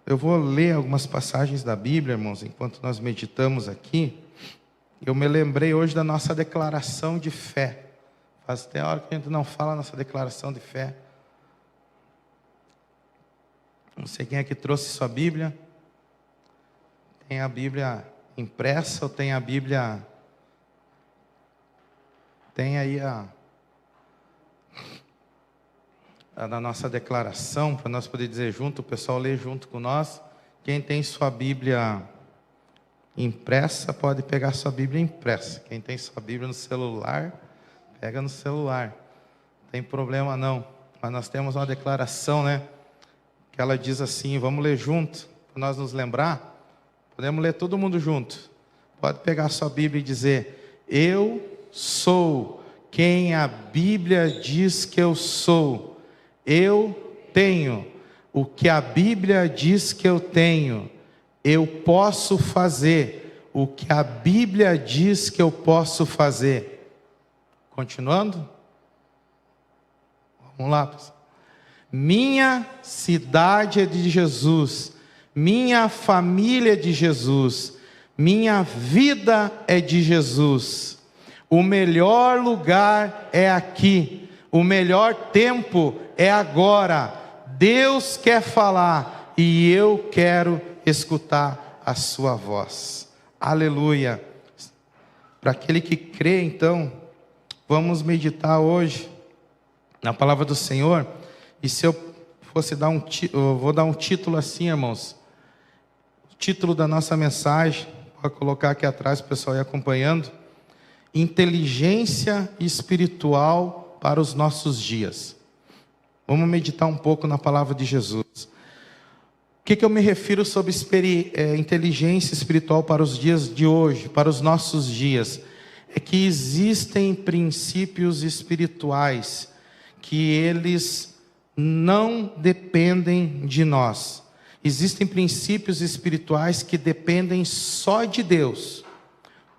Eu vou ler algumas passagens da Bíblia, irmãos, enquanto nós meditamos aqui. Eu me lembrei hoje da nossa declaração de fé. Faz até hora que a gente não fala a nossa declaração de fé. Não sei quem é que trouxe sua Bíblia. Tem a Bíblia impressa ou tem a Bíblia... Tem aí a da nossa declaração, para nós poder dizer junto, o pessoal lê junto com nós. Quem tem sua Bíblia impressa, pode pegar sua Bíblia impressa. Quem tem sua Bíblia no celular, pega no celular. Não tem problema não. Mas nós temos uma declaração, né? Que ela diz assim, vamos ler junto, para nós nos lembrar. Podemos ler todo mundo junto. Pode pegar sua Bíblia e dizer: eu sou quem a Bíblia diz que eu sou. Eu tenho o que a Bíblia diz que eu tenho. Eu posso fazer o que a Bíblia diz que eu posso fazer. Continuando? Vamos lá, pessoal. Minha cidade é de Jesus. Minha família é de Jesus. Minha vida é de Jesus. O melhor lugar é aqui. O melhor tempo é agora. Deus quer falar e eu quero escutar a sua voz. Aleluia. Para aquele que crê, então, vamos meditar hoje na palavra do Senhor. E se eu fosse dar eu vou dar um título assim, irmãos. O título da nossa mensagem, vou colocar aqui atrás para o pessoal ir acompanhando. Inteligência espiritual para os nossos dias. Vamos meditar um pouco na palavra de Jesus. O que eu me refiro sobre inteligência espiritual para os dias de hoje, para os nossos dias? É que existem princípios espirituais que eles não dependem de nós. Existem princípios espirituais que dependem só de Deus.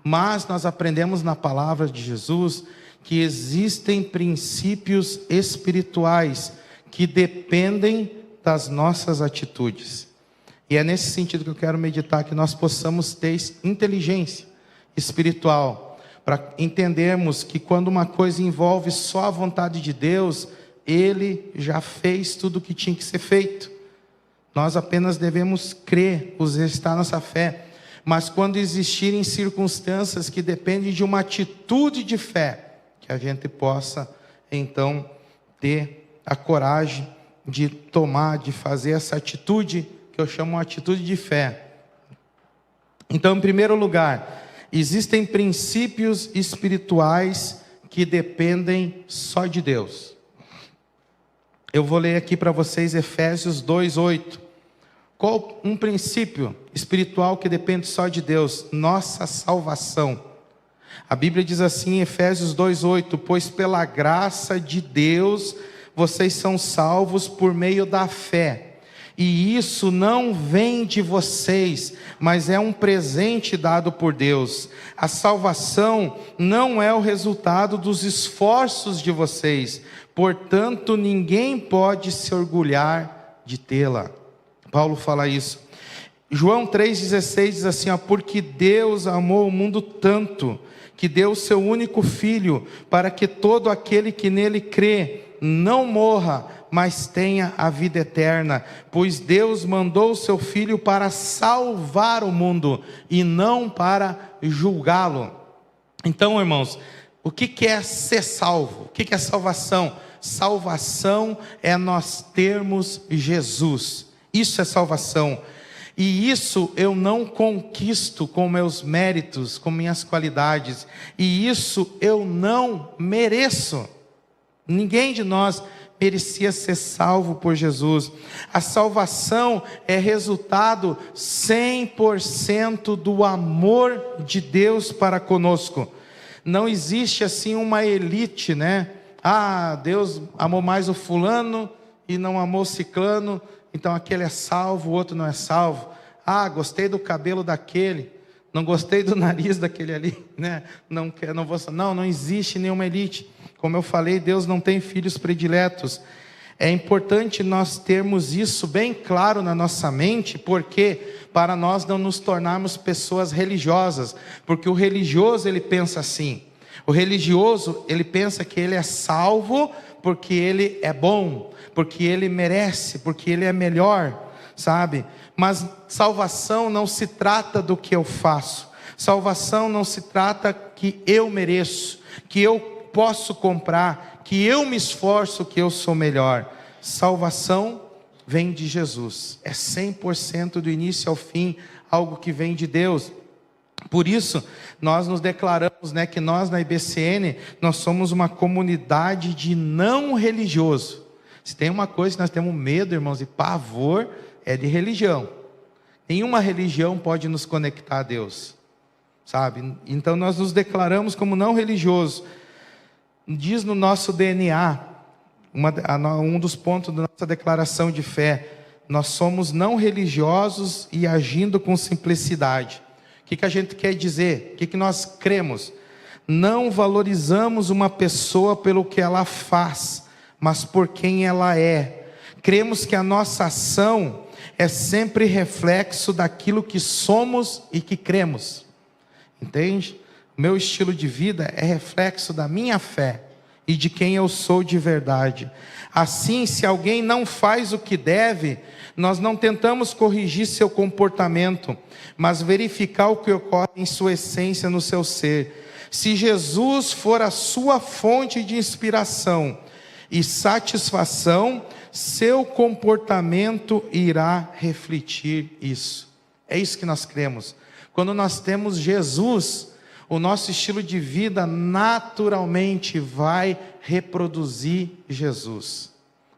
Mas nós aprendemos na palavra de Jesus que existem princípios espirituais que dependem das nossas atitudes. E é nesse sentido que eu quero meditar, que nós possamos ter inteligência espiritual, para entendermos que quando uma coisa envolve só a vontade de Deus, Ele já fez tudo o que tinha que ser feito. Nós apenas devemos crer, exercitar nossa fé. Mas quando existirem circunstâncias que dependem de uma atitude de fé, que a gente possa, então, ter a coragem de tomar, de fazer essa atitude, que eu chamo uma atitude de fé. Então, em primeiro lugar, existem princípios espirituais que dependem só de Deus. Eu vou ler aqui para vocês Efésios 2:8. Qual um princípio espiritual que depende só de Deus? Nossa salvação. A Bíblia diz assim em Efésios 2:8: pois pela graça de Deus vocês são salvos por meio da fé. E isso não vem de vocês, mas é um presente dado por Deus. A salvação não é o resultado dos esforços de vocês, portanto ninguém pode se orgulhar de tê-la. Paulo fala isso. João 3,16 diz assim, porque Deus amou o mundo tanto, que deu o seu único Filho, para que todo aquele que nele crê, não morra, mas tenha a vida eterna. Pois Deus mandou o seu Filho para salvar o mundo, e não para julgá-lo. Então, irmãos, o que é ser salvo? O que é salvação? Salvação é nós termos Jesus. Isso é salvação. E isso eu não conquisto com meus méritos, com minhas qualidades. E isso eu não mereço. Ninguém de nós merecia ser salvo por Jesus. A salvação é resultado 100% do amor de Deus para conosco. Não existe assim uma elite, né? Deus amou mais o fulano e não amou o ciclano, então aquele é salvo, o outro não é salvo. Gostei do cabelo daquele, não gostei do nariz daquele ali, né? Não existe nenhuma elite. Como eu falei, Deus não tem filhos prediletos. É importante nós termos isso bem claro na nossa mente, porque para nós não nos tornarmos pessoas religiosas, porque o religioso ele pensa assim, o religioso ele pensa que ele é salvo porque ele é bom, porque ele merece, porque ele é melhor, sabe? Mas salvação não se trata do que eu faço, salvação não se trata que eu mereço, que eu posso comprar, que eu me esforço, que eu sou melhor. Salvação vem de Jesus, é 100% do início ao fim, algo que vem de Deus. Por isso, nós nos declaramos, que nós na IBCN, nós somos uma comunidade de não religioso. Se tem uma coisa que nós temos medo, irmãos, e pavor, é de religião. Nenhuma religião pode nos conectar a Deus, sabe? Então nós nos declaramos como não religioso. Diz no nosso DNA, um dos pontos da nossa declaração de fé, nós somos não religiosos e agindo com simplicidade. O que a gente quer dizer? O que nós cremos? Não valorizamos uma pessoa pelo que ela faz, mas por quem ela é. Cremos que a nossa ação é sempre reflexo daquilo que somos e que cremos. Entende? Meu estilo de vida é reflexo da minha fé e de quem eu sou de verdade. Assim, se alguém não faz o que deve, nós não tentamos corrigir seu comportamento, mas verificar o que ocorre em sua essência, no seu ser. Se Jesus for a sua fonte de inspiração e satisfação, seu comportamento irá refletir isso. É isso que nós cremos. Quando nós temos Jesus, o nosso estilo de vida naturalmente vai reproduzir Jesus,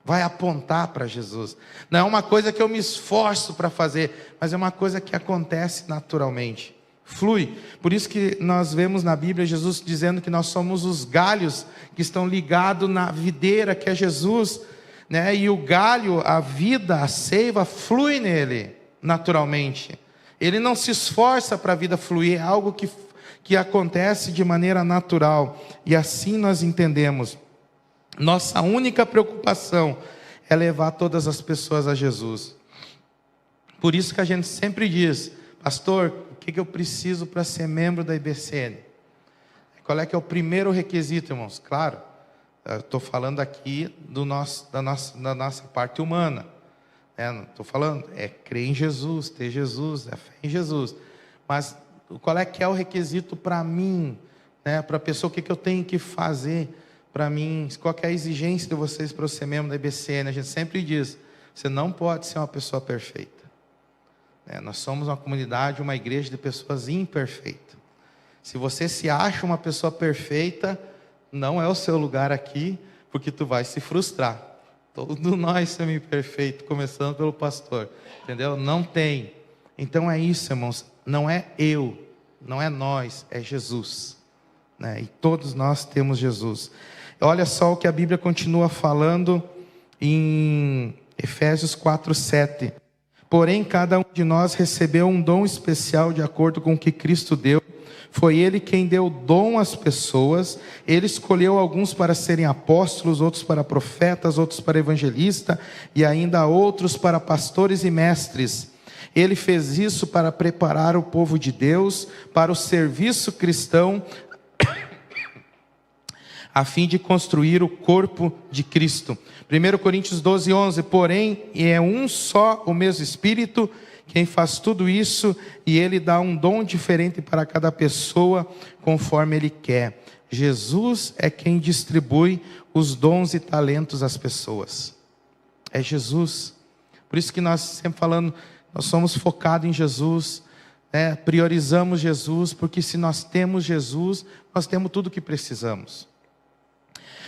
vai apontar para Jesus. Não é uma coisa que eu me esforço para fazer, mas é uma coisa que acontece naturalmente, flui. Por isso que nós vemos na Bíblia Jesus dizendo que nós somos os galhos que estão ligados na videira que é Jesus, e o galho, a vida, a seiva flui nele naturalmente. Ele não se esforça para a vida fluir, é algo que acontece de maneira natural. E assim nós entendemos. Nossa única preocupação é levar todas as pessoas a Jesus. Por isso que a gente sempre diz: pastor, o que eu preciso para ser membro da IBCN? Qual é que é o primeiro requisito, irmãos? Claro, eu estou falando aqui da nossa parte humana. Não estou falando, é crer em Jesus, ter Jesus, é fé em Jesus. Mas qual é que é o requisito para mim, para a pessoa, o que eu tenho que fazer para mim? Qual que é a exigência de vocês para ser membro da IBCN? A gente sempre diz, você não pode ser uma pessoa perfeita. Nós somos uma comunidade, uma igreja de pessoas imperfeitas. Se você se acha uma pessoa perfeita, não é o seu lugar aqui, porque tu vai se frustrar. Todos nós somos imperfeitos, começando pelo pastor, entendeu? Não tem. Então é isso, irmãos, não é eu, não é nós, é Jesus, E todos nós temos Jesus. Olha só o que a Bíblia continua falando em Efésios 4:7. Porém, cada um de nós recebeu um dom especial de acordo com o que Cristo deu. Foi Ele quem deu dom às pessoas. Ele escolheu alguns para serem apóstolos, outros para profetas, outros para evangelistas e ainda outros para pastores e mestres. Ele fez isso para preparar o povo de Deus para o serviço cristão, a fim de construir o corpo de Cristo. 1 Coríntios 12:11, porém, é um só o mesmo Espírito quem faz tudo isso, e Ele dá um dom diferente para cada pessoa, conforme Ele quer. Jesus é quem distribui os dons e talentos às pessoas. É Jesus. Por isso que nós sempre falando, nós somos focados em Jesus, priorizamos Jesus, porque se nós temos Jesus, nós temos tudo o que precisamos.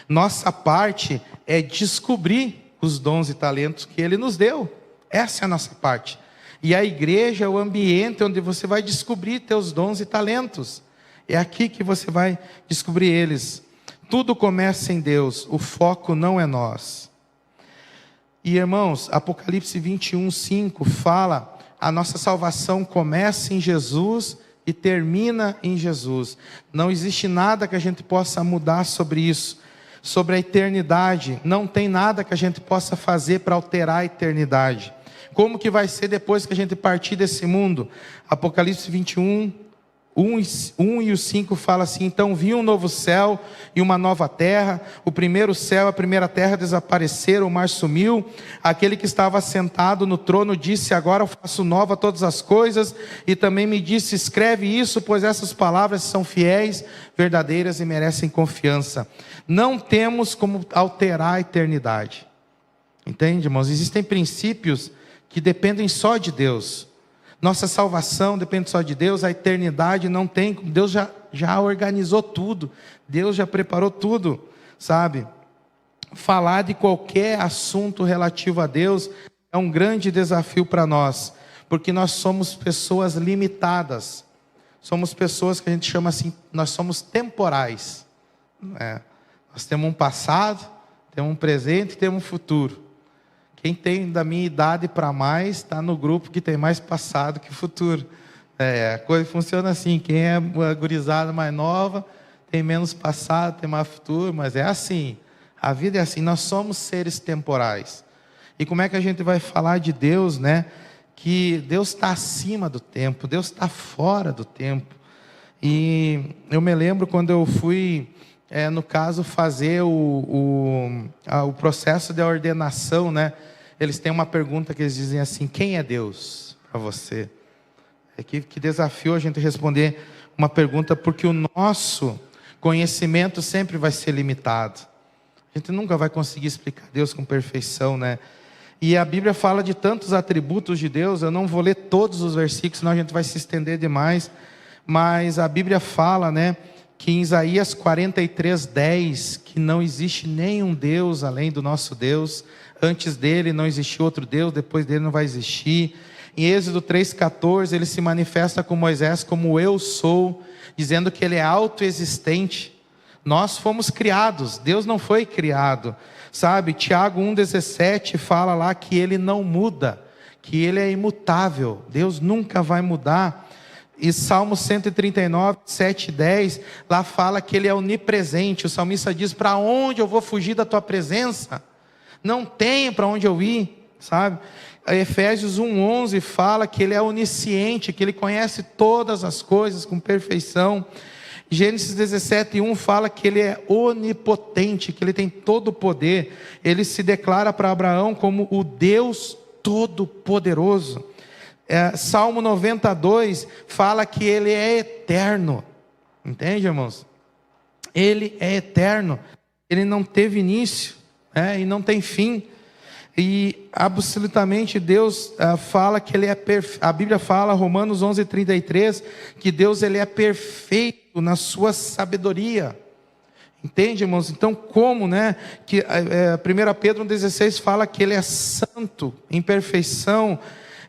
Nossa parte é descobrir os dons e talentos que Ele nos deu. Essa é a nossa parte. E a igreja é o ambiente onde você vai descobrir teus dons e talentos. É aqui que você vai descobrir eles. Tudo começa em Deus, o foco não é nós. E irmãos, Apocalipse 21:5 fala, a nossa salvação começa em Jesus e termina em Jesus. Não existe nada que a gente possa mudar sobre isso. sobre a eternidade. Não tem nada que a gente possa fazer para alterar a eternidade. Como que vai ser depois que a gente partir desse mundo? Apocalipse 21, 1 e o 5 fala assim: então vi um novo céu e uma nova terra, o primeiro céu e a primeira terra desapareceram, o mar sumiu, aquele que estava sentado no trono disse: agora eu faço nova todas as coisas, e também me disse: escreve isso, pois essas palavras são fiéis, verdadeiras e merecem confiança. Não temos como alterar a eternidade, entende, irmãos? Existem princípios que dependem só de Deus. Nossa salvação depende só de Deus, a eternidade não tem, Deus já organizou tudo, Deus já preparou tudo, sabe? Falar de qualquer assunto relativo a Deus é um grande desafio para nós, porque nós somos pessoas limitadas, somos pessoas que a gente chama assim, nós somos temporais, nós temos um passado, temos um presente e temos um futuro. Quem tem da minha idade para mais, está no grupo que tem mais passado que futuro. A coisa funciona assim, quem é gurizada mais nova, tem menos passado, tem mais futuro, mas é assim, a vida é assim, nós somos seres temporais. E como é que a gente vai falar de Deus, né? Que Deus está acima do tempo, Deus está fora do tempo. E eu me lembro quando eu fui, no caso, fazer o processo de ordenação, né? Eles têm uma pergunta que eles dizem assim: quem é Deus para você? Que desafio a gente responder uma pergunta, porque o nosso conhecimento sempre vai ser limitado. A gente nunca vai conseguir explicar Deus com perfeição, né? E a Bíblia fala de tantos atributos de Deus, eu não vou ler todos os versículos, senão a gente vai se estender demais, mas a Bíblia fala, né, que em Isaías 43:10, que não existe nenhum Deus além do nosso Deus, antes dele não existiu outro Deus, depois dele não vai existir. Em Êxodo 3:14, ele se manifesta com Moisés como eu sou, dizendo que ele é autoexistente. Nós fomos criados, Deus não foi criado, sabe? Tiago 1:17 fala lá que ele não muda, que ele é imutável, Deus nunca vai mudar. E Salmo 139, 7 e 10, lá fala que ele é onipresente. O salmista diz: para onde eu vou fugir da tua presença? Não tenho para onde eu ir, sabe? Efésios 1:11 fala que ele é onisciente, que ele conhece todas as coisas com perfeição. Gênesis 17:1 fala que ele é onipotente, que ele tem todo o poder. Ele se declara para Abraão como o Deus Todo-Poderoso. Salmo 92 fala que ele é eterno, entende, irmãos? Ele é eterno, ele não teve início, e não tem fim, e absolutamente Deus fala que ele é perfeito. A Bíblia fala, Romanos 11:33, que Deus ele é perfeito na sua sabedoria, entende, irmãos? Então como, né, que 1 Pedro 1:16 fala que ele é santo, em perfeição.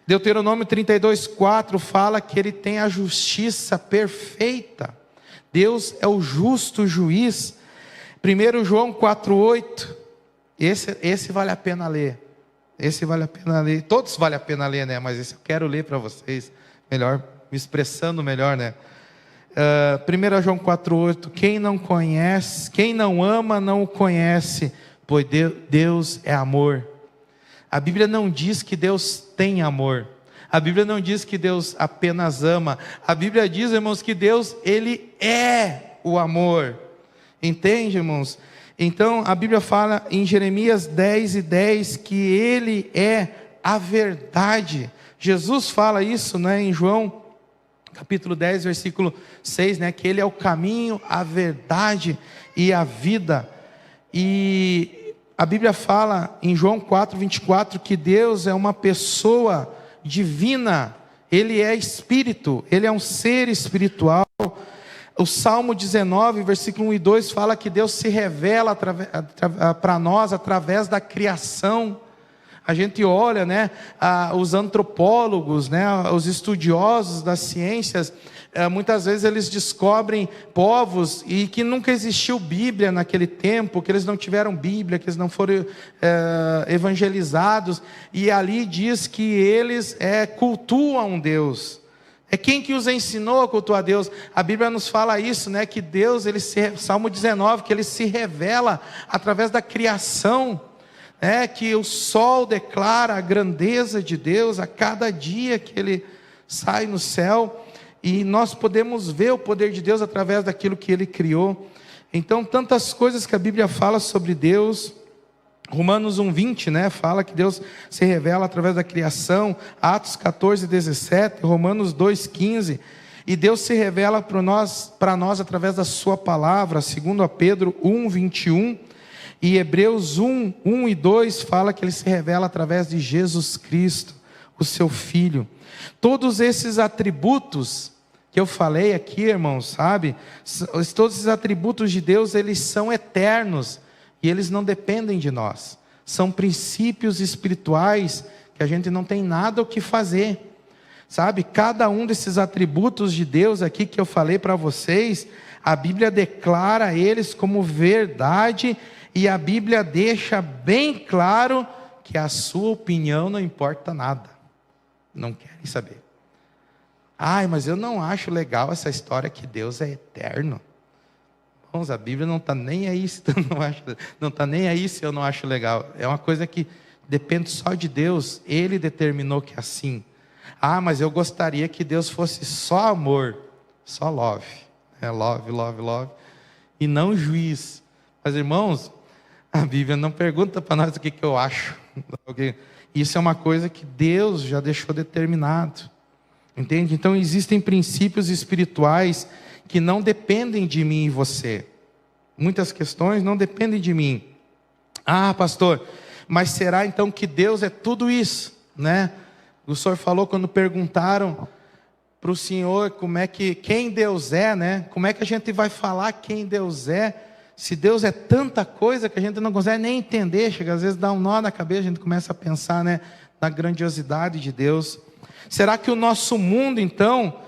Deuteronômio 32:4 fala que ele tem a justiça perfeita. Deus é o justo juiz. 1 João 4:8, esse vale a pena ler. Esse vale a pena ler. Todos vale a pena ler, né? Mas esse eu quero ler para vocês, melhor, me expressando melhor, né? 1 João 4:8, quem não conhece, quem não ama não o conhece, pois Deus é amor. A Bíblia não diz que Deus tem amor. A Bíblia não diz que Deus apenas ama. A Bíblia diz, irmãos, que Deus, ele é o amor. Entende, irmãos? Então, a Bíblia fala em Jeremias 10:10 que ele é a verdade. Jesus fala isso, né, em João capítulo 10, versículo 6, né, que ele é o caminho, a verdade e a vida. E a Bíblia fala em João 4:24 que Deus é uma pessoa divina, ele é espírito, ele é um ser espiritual. O Salmo 19, versículo 1 e 2 fala que Deus se revela para nós através da criação. A gente olha, né, os antropólogos, né, os estudiosos das ciências, muitas vezes eles descobrem povos e que nunca existiu Bíblia naquele tempo, que eles não tiveram Bíblia, que eles não foram evangelizados, e ali diz que eles cultuam Deus. É quem que os ensinou a cultuar a Deus? A Bíblia nos fala isso, né? Que Deus, Salmo 19, que Ele se revela através da criação, que o sol declara a grandeza de Deus a cada dia que Ele sai no céu, e nós podemos ver o poder de Deus através daquilo que Ele criou. Então, tantas coisas que a Bíblia fala sobre Deus. Romanos 1:20, fala que Deus se revela através da criação. Atos 14:17, Romanos 2:15, e Deus se revela para nós através da sua palavra, segundo a Pedro 1:21, e Hebreus 1:1 e 2 fala que Ele se revela através de Jesus Cristo, o seu Filho. Todos esses atributos que eu falei aqui, irmãos, sabe? Todos esses atributos de Deus, eles são eternos. E eles não dependem de nós. São princípios espirituais que a gente não tem nada o que fazer. Sabe? Cada um desses atributos de Deus aqui que eu falei para vocês, a Bíblia declara eles como verdade, e a Bíblia deixa bem claro que a sua opinião não importa nada. Não querem saber. Mas eu não acho legal essa história que Deus é eterno. A Bíblia não está nem aí se não está nem aí se eu não acho legal. É uma coisa que depende só de Deus. Ele determinou que é assim. Mas eu gostaria que Deus fosse só amor, só love. Love, love, love. E não juiz. Mas, irmãos, a Bíblia não pergunta para nós o que eu acho. Isso é uma coisa que Deus já deixou determinado. Entende? Então existem princípios espirituais que não dependem de mim e você. Muitas questões não dependem de mim. Pastor, mas será então que Deus é tudo isso, O senhor falou quando perguntaram para o senhor quem Deus é, Como é que a gente vai falar quem Deus é, se Deus é tanta coisa que a gente não consegue nem entender, chega às vezes dá um nó na cabeça, a gente começa a pensar, na grandiosidade de Deus. Será que o nosso mundo então,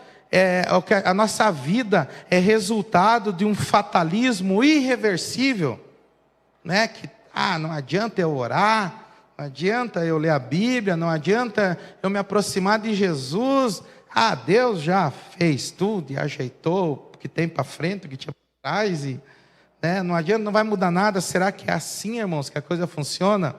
a nossa vida é resultado de um fatalismo irreversível, que não adianta eu orar, não adianta eu ler a Bíblia, não adianta eu me aproximar de Jesus, Deus já fez tudo e ajeitou o que tem para frente, o que tinha para trás, e não adianta, não vai mudar nada. Será que é assim, irmãos, que a coisa funciona?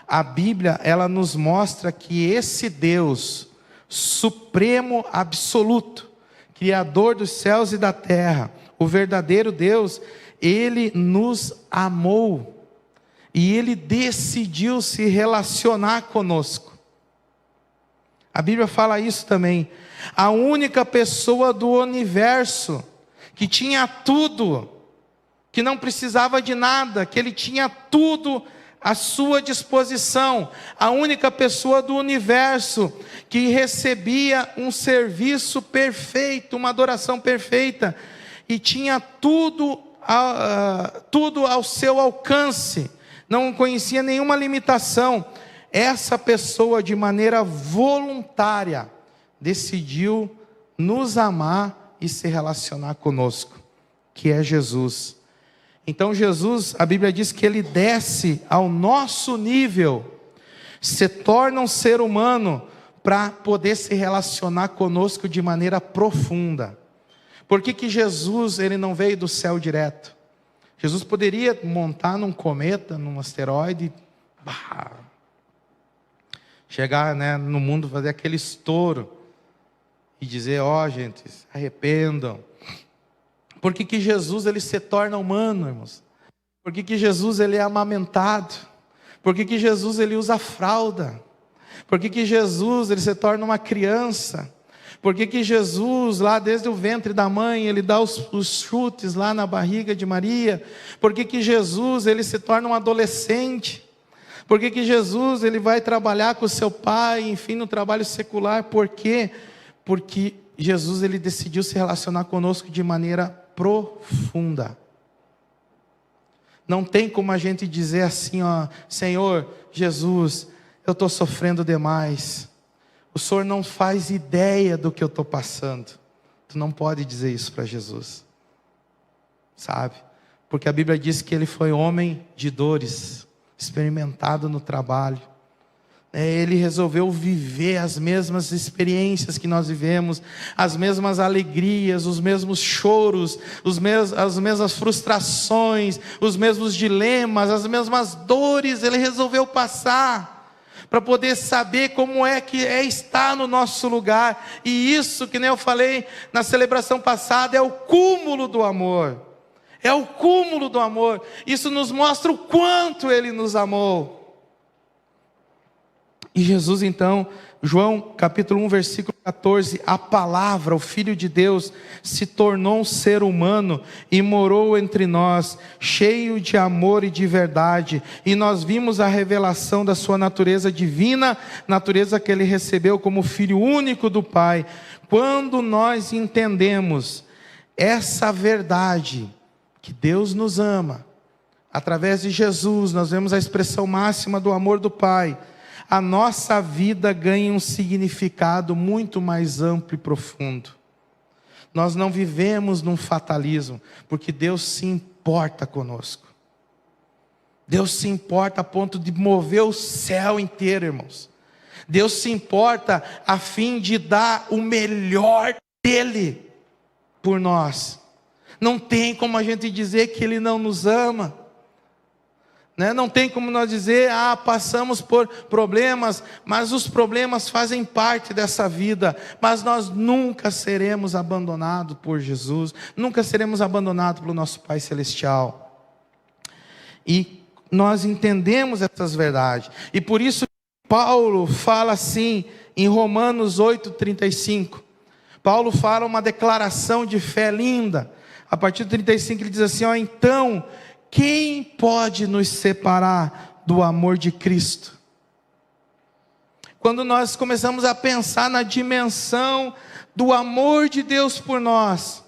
A Bíblia, ela nos mostra que esse Deus supremo, absoluto, Criador dos céus e da terra, o verdadeiro Deus, Ele nos amou, e Ele decidiu se relacionar conosco. A Bíblia fala isso também. A única pessoa do universo que tinha tudo, que não precisava de nada, que Ele tinha tudo à sua disposição, a única pessoa do universo que recebia um serviço perfeito, uma adoração perfeita, e tinha tudo ao seu alcance, não conhecia nenhuma limitação. Essa pessoa, de maneira voluntária, decidiu nos amar e se relacionar conosco, que é Jesus. Então Jesus, a Bíblia diz que Ele desce ao nosso nível, se torna um ser humano para poder se relacionar conosco de maneira profunda. Por que Jesus, Ele não veio do céu direto? Jesus poderia montar num cometa, num asteroide, chegar no mundo, fazer aquele estouro e dizer, gente, se arrependam. Por que Jesus, Ele se torna humano, irmãos? Por que Jesus, Ele é amamentado? Por que Jesus, Ele usa fralda? Por que Jesus, Ele se torna uma criança? Por que Jesus, lá desde o ventre da mãe, Ele dá os chutes lá na barriga de Maria? Por que Jesus, Ele se torna um adolescente? Por que Jesus, Ele vai trabalhar com o seu pai, enfim, no trabalho secular? Por quê? Porque Jesus, Ele decidiu se relacionar conosco de maneira profunda. Não tem como a gente dizer assim, Senhor, Jesus, eu estou sofrendo demais. O Senhor não faz ideia do que eu estou passando. Tu não pode dizer isso para Jesus. Sabe? Porque a Bíblia diz que Ele foi homem de dores, experimentado no trabalho. Ele resolveu viver as mesmas experiências que nós vivemos, as mesmas alegrias, os mesmos choros, as mesmas frustrações, os mesmos dilemas, as mesmas dores. Ele resolveu passar para poder saber como é que é estar no nosso lugar. E isso, que nem eu falei na celebração passada, é o cúmulo do amor. É o cúmulo do amor. Isso nos mostra o quanto Ele nos amou. E Jesus então, João capítulo 1, versículo 14, a palavra, o Filho de Deus, se tornou um ser humano e morou entre nós, cheio de amor e de verdade, e nós vimos a revelação da sua natureza divina, natureza que Ele recebeu como Filho único do Pai. Quando nós entendemos essa verdade, que Deus nos ama, através de Jesus, nós vemos a expressão máxima do amor do Pai, a nossa vida ganha um significado muito mais amplo e profundo. Nós não vivemos num fatalismo, porque Deus se importa conosco. Deus se importa a ponto de mover o céu inteiro, irmãos. Deus se importa a fim de dar o melhor dele por nós. Não tem como a gente dizer que Ele não nos ama. Não tem como nós dizer, passamos por problemas, mas os problemas fazem parte dessa vida, mas nós nunca seremos abandonados por Jesus, nunca seremos abandonados pelo nosso Pai Celestial. E nós entendemos essas verdades, e por isso Paulo fala assim, em Romanos 8:35, Paulo fala uma declaração de fé linda, a partir do 35 ele diz assim, então, quem pode nos separar do amor de Cristo? Quando nós começamos a pensar na dimensão do amor de Deus por nós,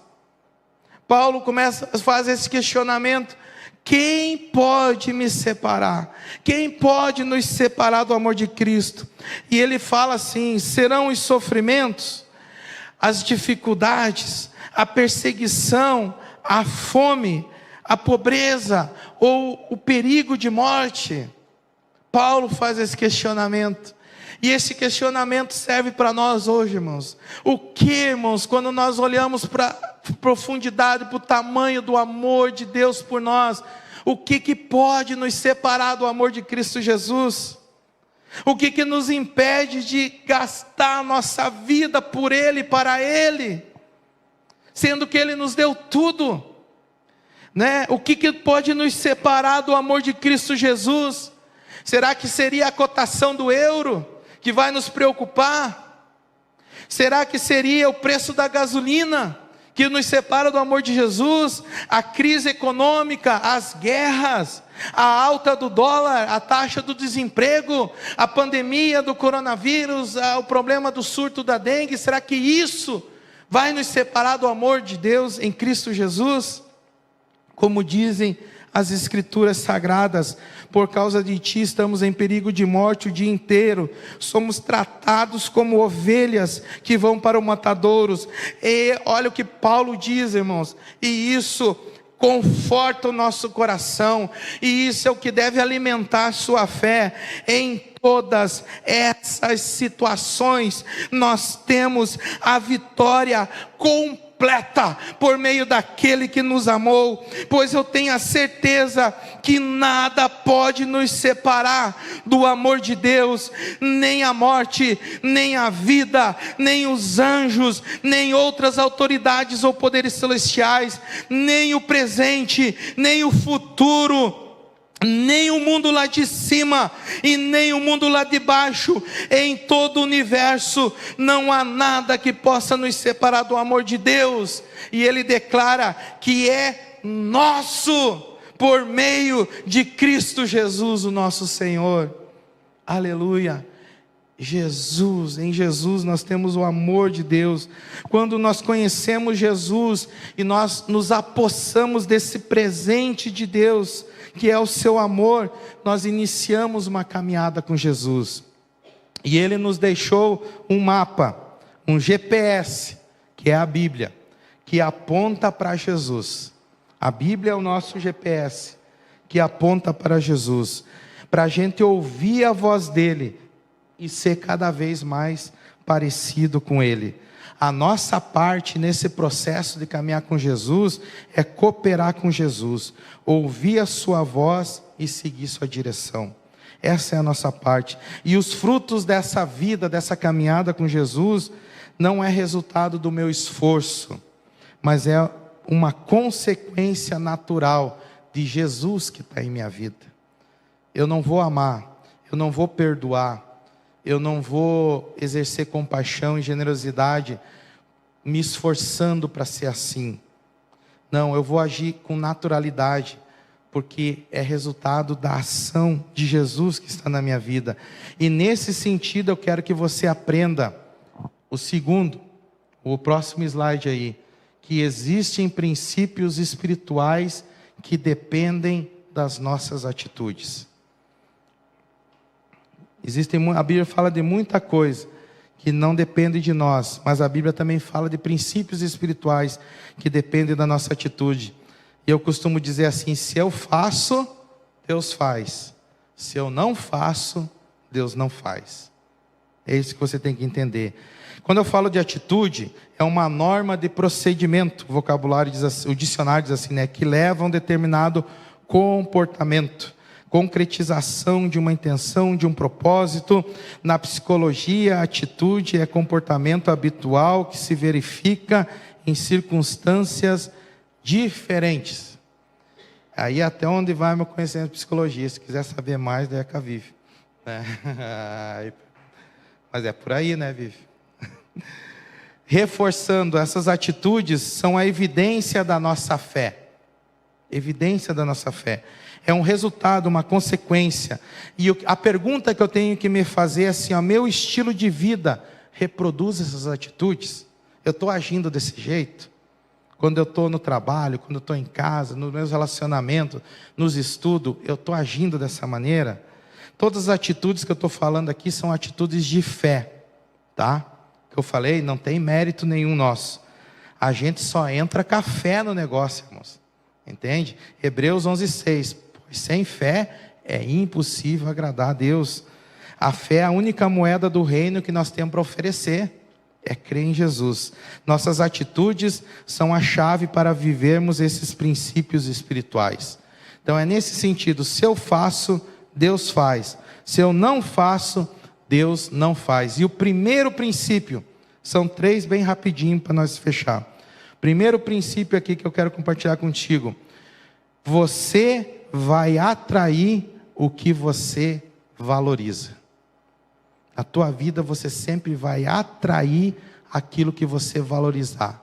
Paulo começa a fazer esse questionamento: quem pode me separar? Quem pode nos separar do amor de Cristo? E ele fala assim: serão os sofrimentos, as dificuldades, a perseguição, a fome, a pobreza ou o perigo de morte? Paulo faz esse questionamento. E esse questionamento serve para nós hoje, irmãos. O que, irmãos, quando nós olhamos para a profundidade, para o tamanho do amor de Deus por nós, o que pode nos separar do amor de Cristo Jesus? O que nos impede de gastar a nossa vida por Ele, para Ele, sendo que Ele nos deu tudo? O que pode nos separar do amor de Cristo Jesus? Será que seria a cotação do euro que vai nos preocupar? Será que seria o preço da gasolina que nos separa do amor de Jesus? A crise econômica, as guerras, a alta do dólar, a taxa do desemprego, a pandemia do coronavírus, o problema do surto da dengue? Será que isso vai nos separar do amor de Deus em Cristo Jesus? Como dizem as Escrituras Sagradas, por causa de Ti estamos em perigo de morte o dia inteiro, somos tratados como ovelhas que vão para o matadouros. E olha o que Paulo diz, irmãos, e isso conforta o nosso coração, e isso é o que deve alimentar a sua fé. Em todas essas situações, nós temos a vitória completa por meio daquele que nos amou, pois eu tenho a certeza que nada pode nos separar do amor de Deus, nem a morte, nem a vida, nem os anjos, nem outras autoridades ou poderes celestiais, nem o presente, nem o futuro, nem o mundo lá de cima e nem o mundo lá de baixo. Em todo o universo não há nada que possa nos separar do amor de Deus. E Ele declara que é nosso por meio de Cristo Jesus, o nosso Senhor. Aleluia. Jesus, em Jesus nós temos o amor de Deus. Quando nós conhecemos Jesus e nós nos apossamos desse presente de Deus, que é o seu amor, nós iniciamos uma caminhada com Jesus. E Ele nos deixou um mapa, um GPS, que é a Bíblia, que aponta para Jesus. A Bíblia é o nosso GPS, que aponta para Jesus, para a gente ouvir a voz dEle e ser cada vez mais parecido com Ele. A nossa parte nesse processo de caminhar com Jesus é cooperar com Jesus, ouvir a sua voz e seguir sua direção. Essa é a nossa parte. E os frutos dessa vida, dessa caminhada com Jesus, não é resultado do meu esforço, mas é uma consequência natural de Jesus que está em minha vida. Eu não vou amar, eu não vou perdoar, eu não vou exercer compaixão e generosidade me esforçando para ser assim. Não, eu vou agir com naturalidade, porque é resultado da ação de Jesus que está na minha vida. E nesse sentido eu quero que você aprenda o segundo, o próximo slide aí, que existem princípios espirituais que dependem das nossas atitudes. A Bíblia fala de muita coisa que não depende de nós, mas a Bíblia também fala de princípios espirituais que dependem da nossa atitude. E eu costumo dizer assim: se eu faço, Deus faz. Se eu não faço, Deus não faz. É isso que você tem que entender. Quando eu falo de atitude, é uma norma de procedimento. O vocabulário diz assim, o dicionário diz assim, né? Que leva a um determinado comportamento, concretização de uma intenção, de um propósito. Na psicologia, a atitude é comportamento habitual que se verifica em circunstâncias diferentes. Aí até onde vai meu conhecimento de psicologia? Se quiser saber mais, daí é com a Vivi, né? Mas é por aí, né, Vivi? Reforçando, essas atitudes são a evidência da nossa fé. Evidência da nossa fé. É um resultado, uma consequência. E a pergunta que eu tenho que me fazer é assim: meu estilo de vida reproduz essas atitudes? Eu estou agindo desse jeito? Quando eu estou no trabalho, quando eu estou em casa, nos meus relacionamentos, nos estudos, eu estou agindo dessa maneira? Todas as atitudes que eu estou falando aqui são atitudes de fé, tá? Que eu falei, não tem mérito nenhum nosso. A gente só entra com a fé no negócio, irmãos. Entende? Hebreus 11:6. Pois sem fé é impossível agradar a Deus. A fé é a única moeda do reino que nós temos para oferecer. É crer em Jesus. Nossas atitudes são a chave para vivermos esses princípios espirituais. Então é nesse sentido: se eu faço, Deus faz. Se eu não faço, Deus não faz. E o primeiro princípio, são 3 bem rapidinho para nós fechar. Primeiro princípio aqui que eu quero compartilhar contigo: você vai atrair o que você valoriza. Na tua vida você sempre vai atrair aquilo que você valorizar.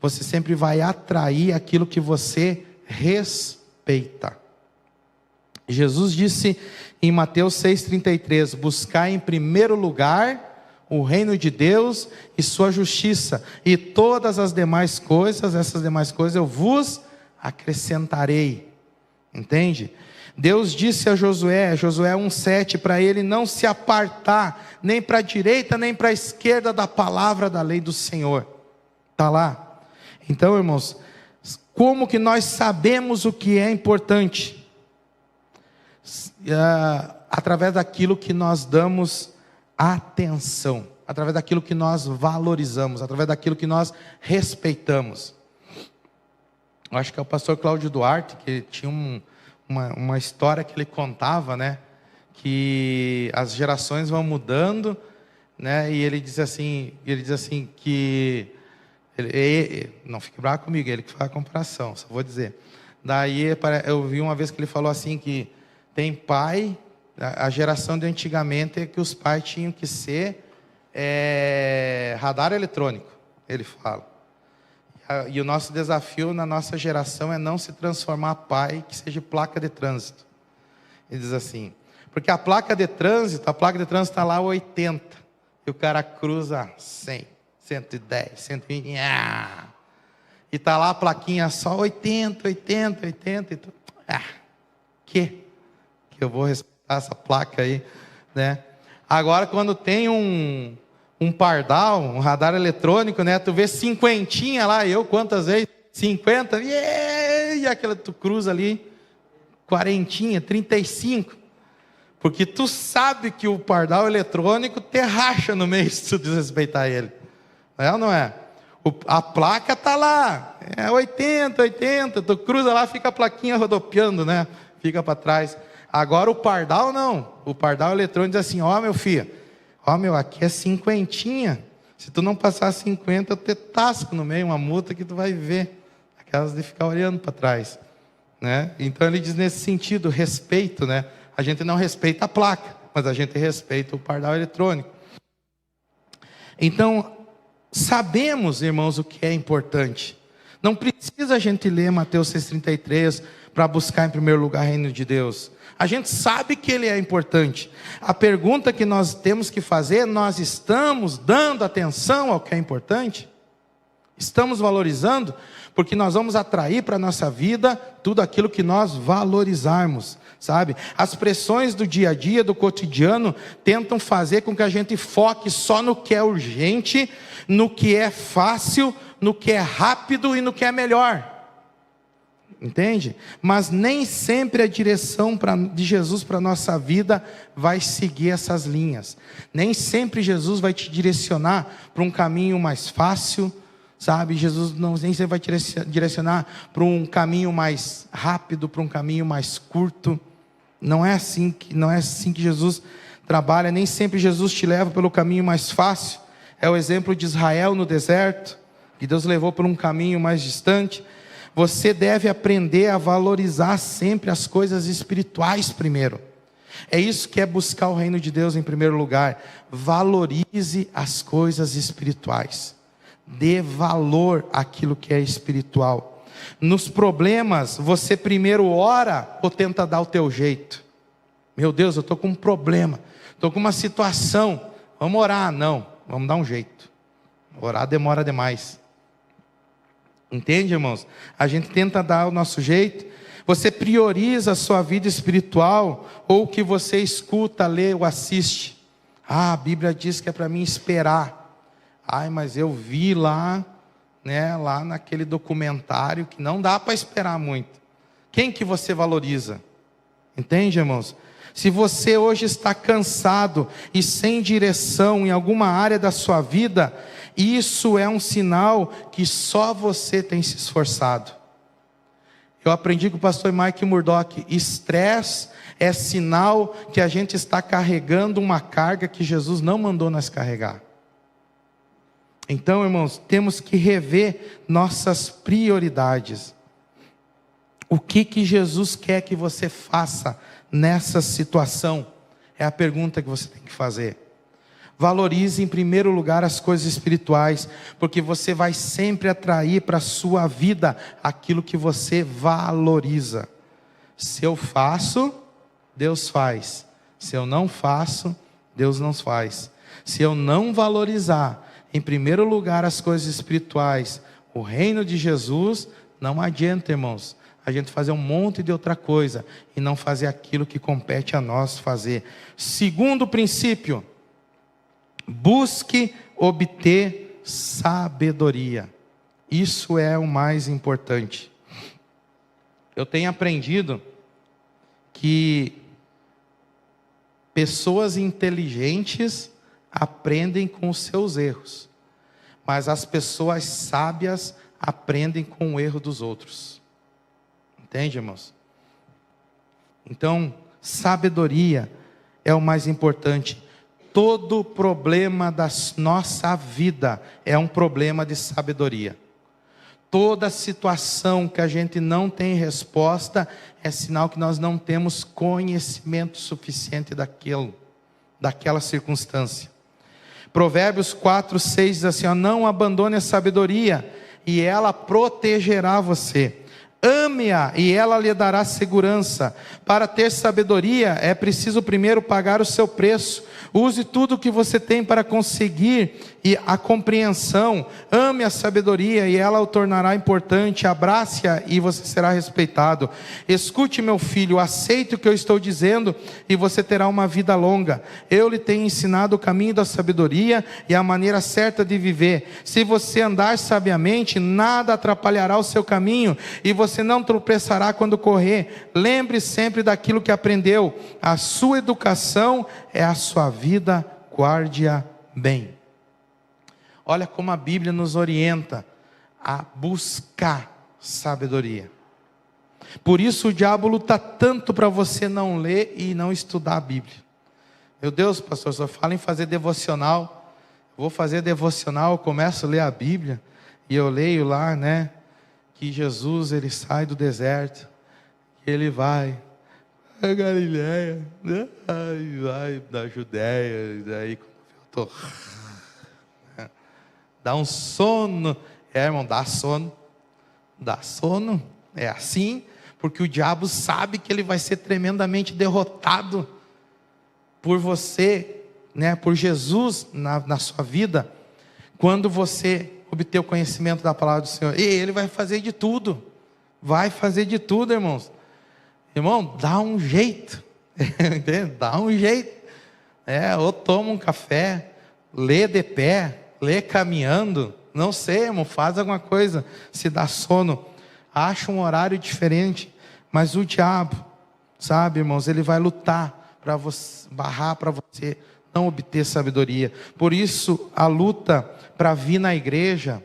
Você sempre vai atrair aquilo que você respeita. Jesus disse em Mateus 6,33: buscai em primeiro lugar o reino de Deus e sua justiça, e todas as demais coisas, essas demais coisas eu vos acrescentarei. Entende? Deus disse a Josué 1,7, para ele não se apartar nem para a direita nem para a esquerda da palavra da lei do Senhor. Está lá. Então, irmãos, como que nós sabemos o que é importante? Através daquilo que nós damos atenção, através daquilo que nós valorizamos, através daquilo que nós respeitamos. Eu acho que é o pastor Cláudio Duarte, que tinha uma história que ele contava, né? Que as gerações vão mudando, né? E ele diz assim que não fique bravo comigo, ele que faz a comparação, só vou dizer. Daí eu vi uma vez que ele falou assim que tem pai, a geração de antigamente é que os pais tinham que ser radar eletrônico, ele fala. E o nosso desafio na nossa geração é não se transformar pai que seja placa de trânsito. Ele diz assim, porque a placa de trânsito está lá 80, e o cara cruza 100, 110, 120, e está lá a plaquinha só 80, então, que eu vou respeitar essa placa aí, né? Agora, quando tem um pardal, um radar eletrônico, né? Tu vê 50 lá, quantas vezes? 50, e aquela tu cruza ali, 40, 35. Porque tu sabe que o pardal eletrônico te racha no meio se tu desrespeitar ele. É ou não é? A placa está lá, é 80, 80, tu cruza lá, fica a plaquinha rodopiando, né? Fica para trás. Agora o pardal não, o pardal eletrônico diz assim, ó meu filho, ó meu, aqui é 50, se tu não passar 50, eu te tasco no meio, uma multa que tu vai ver, aquelas de ficar olhando para trás, né? Então ele diz nesse sentido, respeito, né? A gente não respeita a placa, mas a gente respeita o pardal eletrônico. Então, sabemos, irmãos, o que é importante. Não precisa a gente ler Mateus 6,33 para buscar em primeiro lugar o reino de Deus. A gente sabe que ele é importante. A pergunta que nós temos que fazer, nós estamos dando atenção ao que é importante? Estamos valorizando? Porque nós vamos atrair para a nossa vida tudo aquilo que nós valorizarmos, sabe? As pressões do dia a dia, do cotidiano, tentam fazer com que a gente foque só no que é urgente, no que é fácil, no que é rápido e no que é melhor. Entende? Mas nem sempre a direção de Jesus para a nossa vida vai seguir essas linhas. Nem sempre Jesus vai te direcionar para um caminho mais fácil, sabe? Jesus nem sempre vai te direcionar para um caminho mais rápido, para um caminho mais curto. Não é assim que Jesus trabalha. Nem sempre Jesus te leva pelo caminho mais fácil. É o exemplo de Israel no deserto, que Deus levou por um caminho mais distante. Você deve aprender a valorizar sempre as coisas espirituais primeiro. É isso que é buscar o reino de Deus em primeiro lugar. Valorize as coisas espirituais. Dê valor àquilo que é espiritual. Nos problemas, você primeiro ora ou tenta dar o teu jeito? Meu Deus, eu estou com um problema, estou com uma situação. Vamos orar? Não, vamos dar um jeito. Orar demora demais. Entende, irmãos? A gente tenta dar o nosso jeito. Você prioriza a sua vida espiritual ou o que você escuta, lê ou assiste? A Bíblia diz que é para mim esperar. Mas eu vi lá, né, lá naquele documentário que não dá para esperar muito. Quem que você valoriza? Entende, irmãos? Se você hoje está cansado e sem direção em alguma área da sua vida, isso é um sinal que só você tem se esforçado. Eu aprendi com o pastor Mike Murdock, estresse é sinal que a gente está carregando uma carga que Jesus não mandou nós carregar. Então, irmãos, temos que rever nossas prioridades. O que Jesus quer que você faça nessa situação? É a pergunta que você tem que fazer. Valorize em primeiro lugar as coisas espirituais, porque você vai sempre atrair para a sua vida aquilo que você valoriza. Se eu faço, Deus faz. Se eu não faço, Deus não faz. Se eu não valorizar em primeiro lugar as coisas espirituais, o reino de Jesus, não adianta, irmãos, a gente fazer um monte de outra coisa e não fazer aquilo que compete a nós fazer. Segundo princípio, busque obter sabedoria. Isso é o mais importante. Eu tenho aprendido que pessoas inteligentes aprendem com os seus erros, mas as pessoas sábias aprendem com o erro dos outros. Entende, irmãos? Então, sabedoria é o mais importante. Todo problema da nossa vida é um problema de sabedoria. Toda situação que a gente não tem resposta é sinal que nós não temos conhecimento suficiente daquela circunstância. Provérbios 4:6 diz assim, não abandone a sabedoria e ela protegerá você. Ame-a e ela lhe dará segurança. Para ter sabedoria é preciso primeiro pagar o seu preço. Use tudo o que você tem para conseguir a compreensão. Ame a sabedoria e ela o tornará importante. Abrace-a e você será respeitado. Escute, meu filho, aceite o que eu estou dizendo e você terá uma vida longa. Eu lhe tenho ensinado o caminho da sabedoria e a maneira certa de viver. Se você andar sabiamente, nada atrapalhará o seu caminho e você não não tropeçará quando correr. Lembre sempre daquilo que aprendeu. A sua educação é a sua vida, guarde-a bem. Olha como a Bíblia nos orienta a buscar sabedoria. Por isso o diabo luta tanto para você não ler e não estudar a Bíblia. Meu Deus, pastor, só fala em fazer devocional. Vou fazer devocional, eu começo a ler a Bíblia e eu leio lá, né, que Jesus, ele sai do deserto, ele vai a Galileia, né? Vai da Judéia, e daí eu tô, dá um sono, irmão, dá sono, é assim, porque o diabo sabe que ele vai ser tremendamente derrotado por você, né, por Jesus na sua vida, quando você obter o conhecimento da palavra do Senhor. E ele vai fazer de tudo, irmãos. Irmão, dá um jeito, dá um jeito, ou toma um café, lê de pé, lê caminhando, não sei, irmão, faz alguma coisa. Se dá sono, acha um horário diferente. Mas o diabo, sabe, irmãos, ele vai lutar para você, barrar para você não obter sabedoria. Por isso a luta para vir na igreja.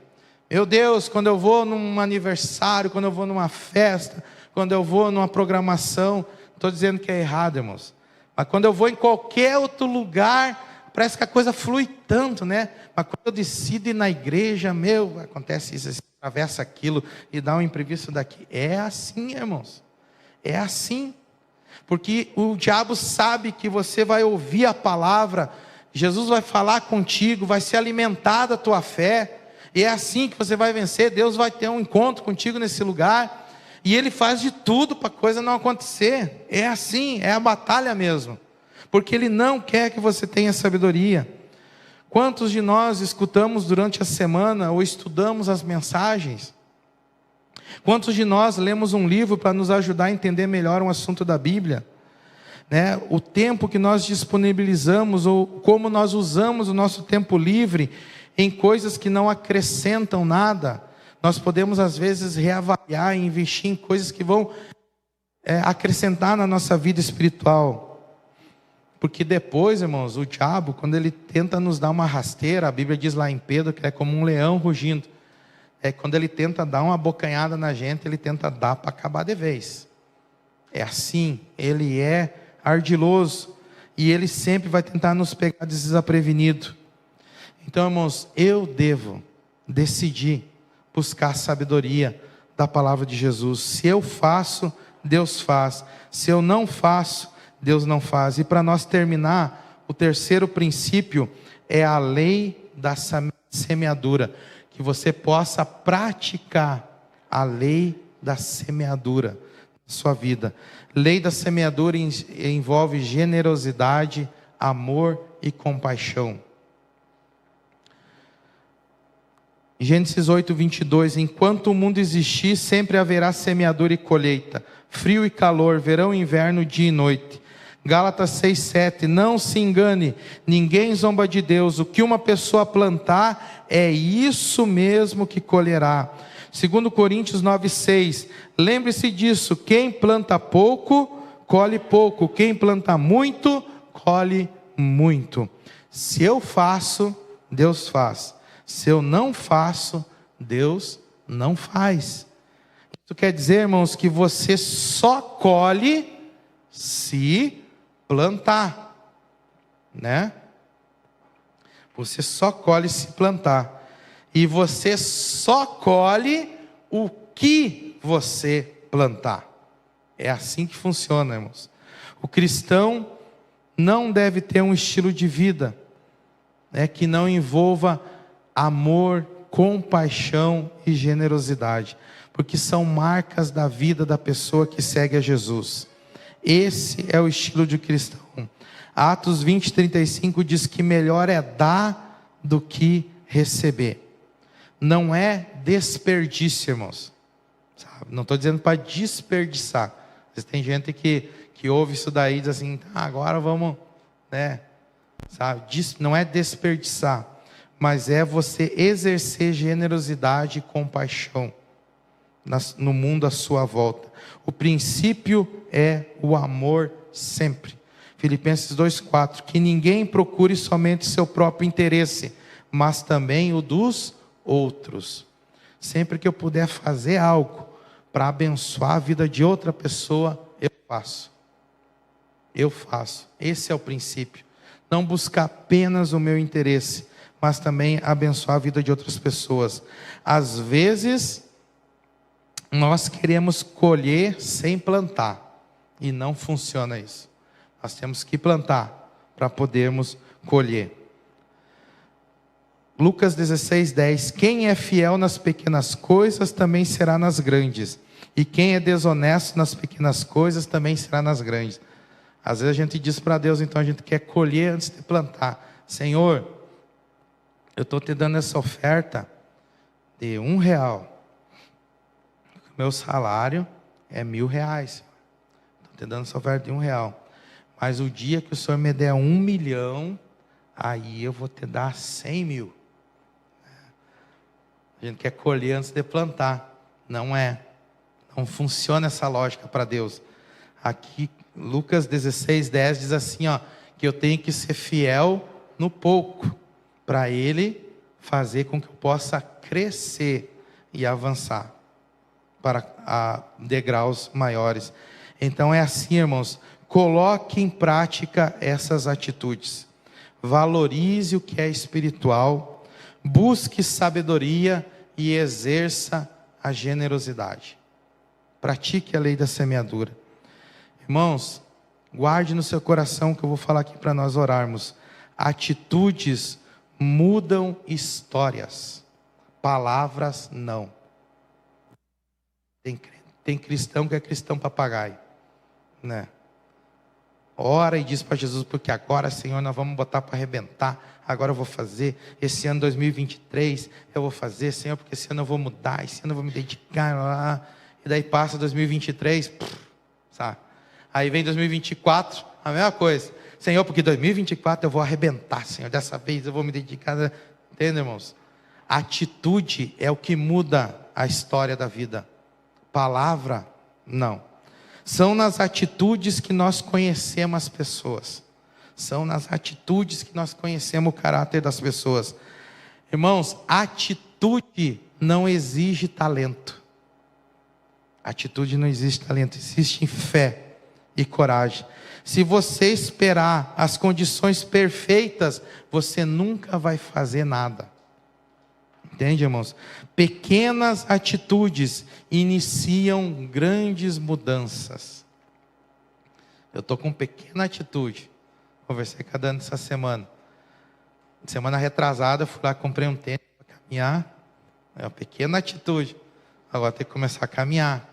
Meu Deus, quando eu vou num aniversário, quando eu vou numa festa, quando eu vou numa programação, estou dizendo que é errado, irmãos, mas quando eu vou em qualquer outro lugar, parece que a coisa flui tanto, né? Mas quando eu decido ir na igreja, acontece isso, atravessa aquilo e dá um imprevisto daqui. É assim, irmãos, é assim, porque o diabo sabe que você vai ouvir a palavra, Jesus vai falar contigo, vai se alimentar da tua fé, e é assim que você vai vencer. Deus vai ter um encontro contigo nesse lugar, e Ele faz de tudo para a coisa não acontecer. É assim, é a batalha mesmo, porque Ele não quer que você tenha sabedoria. Quantos de nós escutamos durante a semana, ou estudamos as mensagens? Quantos de nós lemos um livro para nos ajudar a entender melhor um assunto da Bíblia? Né? O tempo que nós disponibilizamos, ou como nós usamos o nosso tempo livre em coisas que não acrescentam nada, nós podemos às vezes reavaliar e investir em coisas que vão acrescentar na nossa vida espiritual. Porque depois, irmãos, o diabo, quando ele tenta nos dar uma rasteira, a Bíblia diz lá em Pedro que é como um leão rugindo. Quando ele tenta dar uma abocanhada na gente, ele tenta dar para acabar de vez. É assim, ele é ardiloso, e ele sempre vai tentar nos pegar desprevenido. Então, irmãos, eu devo decidir buscar a sabedoria da palavra de Jesus. Se eu faço, Deus faz. Se eu não faço, Deus não faz. E para nós terminar, o terceiro princípio é a lei da semeadura. Que você possa praticar a lei da semeadura na sua vida. Lei da semeadura envolve generosidade, amor e compaixão. Gênesis 8:22, enquanto o mundo existir, sempre haverá semeadura e colheita, frio e calor, verão e inverno, dia e noite. Gálatas 6:7, não se engane, ninguém zomba de Deus, o que uma pessoa plantar, é isso mesmo que colherá. 2 Coríntios 9:6, lembre-se disso, quem planta pouco, colhe pouco, quem planta muito, colhe muito. Se eu faço, Deus faz. Se eu não faço, Deus não faz. Isso quer dizer, irmãos, que você só colhe se plantar, né? Você só colhe se plantar. E você só colhe o que você plantar. É assim que funciona, irmãos. O cristão não deve ter um estilo de vida, que não envolva amor, compaixão e generosidade, porque são marcas da vida da pessoa que segue a Jesus. Esse é o estilo de cristão. Atos 20:35 diz que melhor é dar do que receber. Não é desperdício, irmãos. Sabe? Não estou dizendo para desperdiçar. Tem gente que ouve isso daí e diz assim, agora vamos, sabe? Não é desperdiçar, mas é você exercer generosidade e compaixão. no mundo à sua volta. O princípio é o amor sempre. Filipenses 2,4, que ninguém procure somente seu próprio interesse, mas também o dos outros. Sempre que eu puder fazer algo para abençoar a vida de outra pessoa, eu faço. Eu faço. Esse é o princípio. Não buscar apenas o meu interesse, mas também abençoar a vida de outras pessoas. Às vezes, nós queremos colher sem plantar, e não funciona isso. Nós temos que plantar para podermos colher. Lucas 16:10, quem é fiel nas pequenas coisas também será nas grandes, e quem é desonesto nas pequenas coisas também será nas grandes. Às vezes a gente diz para Deus, então a gente quer colher antes de plantar. Senhor, eu estou te dando essa oferta de R$1. Meu salário é R$1.000. Estou te dando essa oferta de R$1. Mas o dia que o Senhor me der 1 milhão, aí eu vou te dar 100 mil. A gente quer colher antes de plantar. Não é. Não funciona essa lógica para Deus. Aqui, Lucas 16:10 diz assim, que eu tenho que ser fiel no pouco, para Ele fazer com que eu possa crescer e avançar para degraus maiores. Então é assim, irmãos, coloque em prática essas atitudes. Valorize o que é espiritual, busque sabedoria e exerça a generosidade. Pratique a lei da semeadura. Irmãos, guarde no seu coração que eu vou falar aqui para nós orarmos. Atitudes mudam histórias, palavras não. Tem cristão que é cristão papagaio, né? Ora e diz para Jesus, porque agora, Senhor, nós vamos botar para arrebentar. Agora eu vou fazer, esse ano 2023 eu vou fazer, Senhor, porque esse ano eu vou mudar, esse ano eu vou me dedicar, e daí passa 2023, sabe? Aí vem 2024, a mesma coisa. Senhor, porque 2024 eu vou arrebentar, Senhor, dessa vez eu vou me dedicar. Entende, irmãos? Atitude é o que muda a história da vida. Palavra, não. São nas atitudes que nós conhecemos as pessoas. São nas atitudes que nós conhecemos o caráter das pessoas. Irmãos, atitude não exige talento. Atitude não exige talento, existe fé e coragem. Se você esperar as condições perfeitas, você nunca vai fazer nada. Entende, irmãos? Pequenas atitudes iniciam grandes mudanças. Eu estou com pequena atitude. Conversei com a Dani essa semana. Semana retrasada, eu fui lá, comprei um tênis para caminhar. É uma pequena atitude. Agora tem que começar a caminhar.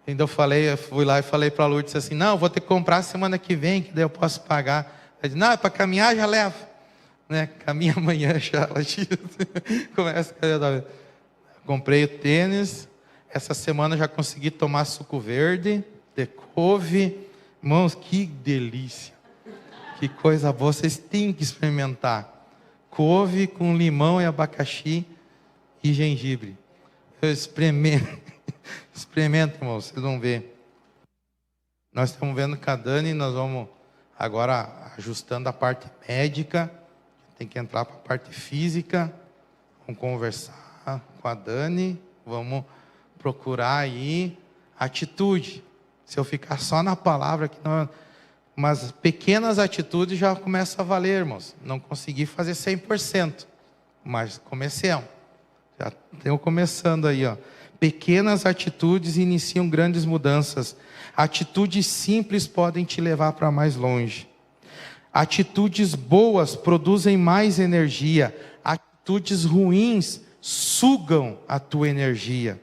Ainda eu fui lá e falei para a Lourdes assim, não, eu vou ter que comprar semana que vem, que daí eu posso pagar. Ela disse, não, é para caminhar, já levo. Né? Caminha amanhã já. Ela começa a... Comprei o tênis. Essa semana já consegui tomar suco verde, de couve. Irmãos, que delícia. Que coisa boa. Vocês têm que experimentar. Couve com limão e abacaxi e gengibre. Eu experimento. Experimenta, irmão, vocês vão ver. Nós estamos vendo com a Dani, nós vamos agora ajustando a parte médica, tem que entrar para a parte física, vamos conversar com a Dani, vamos procurar aí atitude. Se eu ficar só na palavra, que não, mas pequenas atitudes já começam a valer, irmãos. Não consegui fazer 100%, mas comecemos. Já estamos começando aí, ó. Pequenas atitudes iniciam grandes mudanças. Atitudes simples podem te levar para mais longe. Atitudes boas produzem mais energia. Atitudes ruins sugam a tua energia.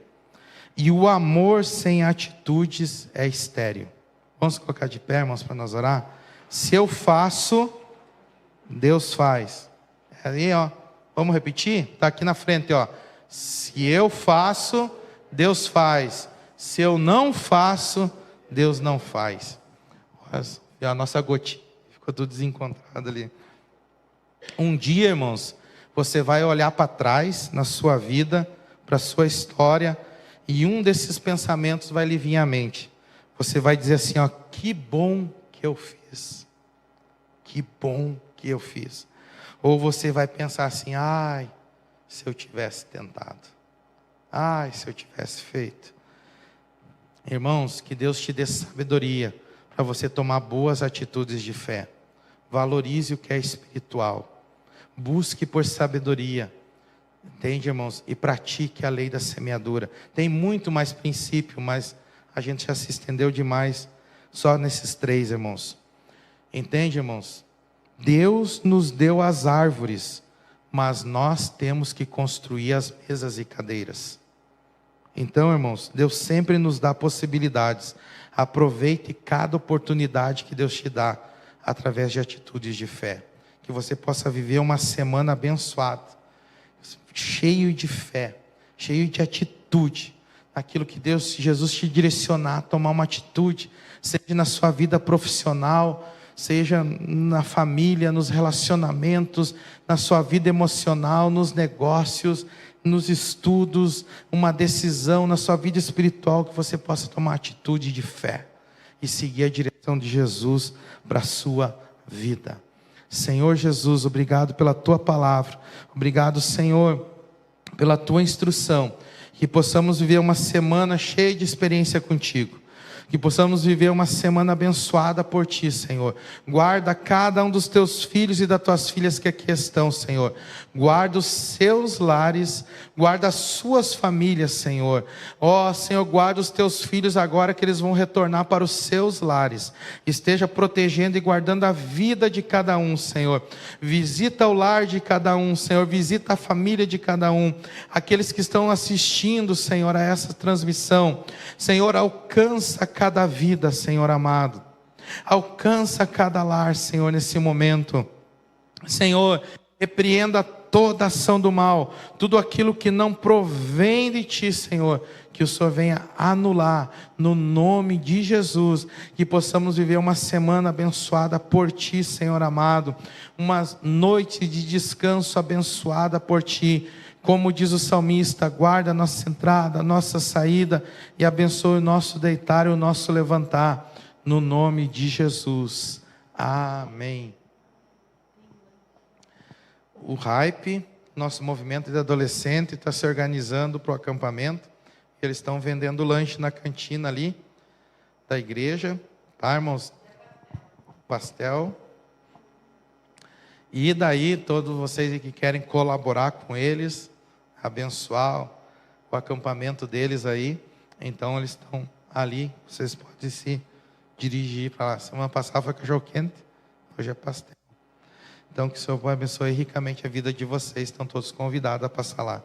E o amor sem atitudes é estéril. Vamos colocar de pé, irmãos, para nós orar? Se eu faço, Deus faz. Aí, ó. Vamos repetir? Está aqui na frente, ó. Se eu faço, Deus faz. Se eu não faço, Deus não faz. E a nossa gotinha ficou tudo desencontrado ali. Um dia, irmãos, você vai olhar para trás na sua vida, para a sua história, e um desses pensamentos vai lhe vir à mente. Você vai dizer assim, ó, que bom que eu fiz. Que bom que eu fiz. Ou você vai pensar assim, ai, se eu tivesse tentado. Ai, se eu tivesse feito. Irmãos, que Deus te dê sabedoria para você tomar boas atitudes de fé. Valorize o que é espiritual. Busque por sabedoria. Entende, irmãos? E pratique a lei da semeadura. Tem muito mais princípio, mas a gente já se estendeu demais só nesses 3, irmãos. Entende, irmãos? Deus nos deu as árvores, mas nós temos que construir as mesas e cadeiras. Então, irmãos, Deus sempre nos dá possibilidades. Aproveite cada oportunidade que Deus te dá, através de atitudes de fé. Que você possa viver uma semana abençoada, cheio de fé, cheio de atitude, aquilo que Jesus te direcionar a tomar uma atitude, seja na sua vida profissional, seja na família, nos relacionamentos, na sua vida emocional, nos negócios, nos estudos, uma decisão na sua vida espiritual, que você possa tomar atitude de fé e seguir a direção de Jesus para a sua vida. Senhor Jesus, obrigado pela tua palavra, obrigado, Senhor, pela tua instrução, que possamos viver uma semana cheia de experiência contigo, que possamos viver uma semana abençoada por ti, Senhor. Guarda cada um dos teus filhos e das tuas filhas que aqui estão, Senhor. Guarda os seus lares, guarda as suas famílias, Senhor. Ó, Senhor, guarda os teus filhos agora que eles vão retornar para os seus lares. Esteja protegendo e guardando a vida de cada um, Senhor. Visita o lar de cada um, Senhor. Visita a família de cada um. Aqueles que estão assistindo, Senhor, a essa transmissão. Senhor, alcança cada vida, Senhor amado. Alcança cada lar, Senhor, nesse momento. Senhor, repreenda toda ação do mal, tudo aquilo que não provém de ti, Senhor, que o Senhor venha anular, no nome de Jesus, que possamos viver uma semana abençoada por ti, Senhor amado, uma noite de descanso abençoada por ti. Como diz o salmista, guarda a nossa entrada, a nossa saída, e abençoe o nosso deitar e o nosso levantar, no nome de Jesus. Amém. O Hype, nosso movimento de adolescente, está se organizando para o acampamento. Eles estão vendendo lanche na cantina ali, da igreja, tá, irmãos? Pastel. E daí, todos vocês que querem colaborar com eles, abençoar o acampamento deles aí, então eles estão ali, vocês podem se dirigir para lá. Semana passada foi cachorro quente, hoje é pastel. Então que o Senhor abençoe ricamente a vida de vocês, estão todos convidados a passar lá.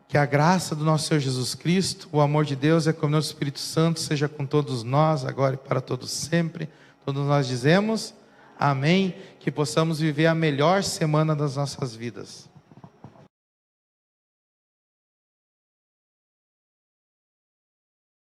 Que a graça do nosso Senhor Jesus Cristo, o amor de Deus e a comunhão do Espírito Santo seja com todos nós, agora e para todos sempre. Todos nós dizemos amém, que possamos viver a melhor semana das nossas vidas.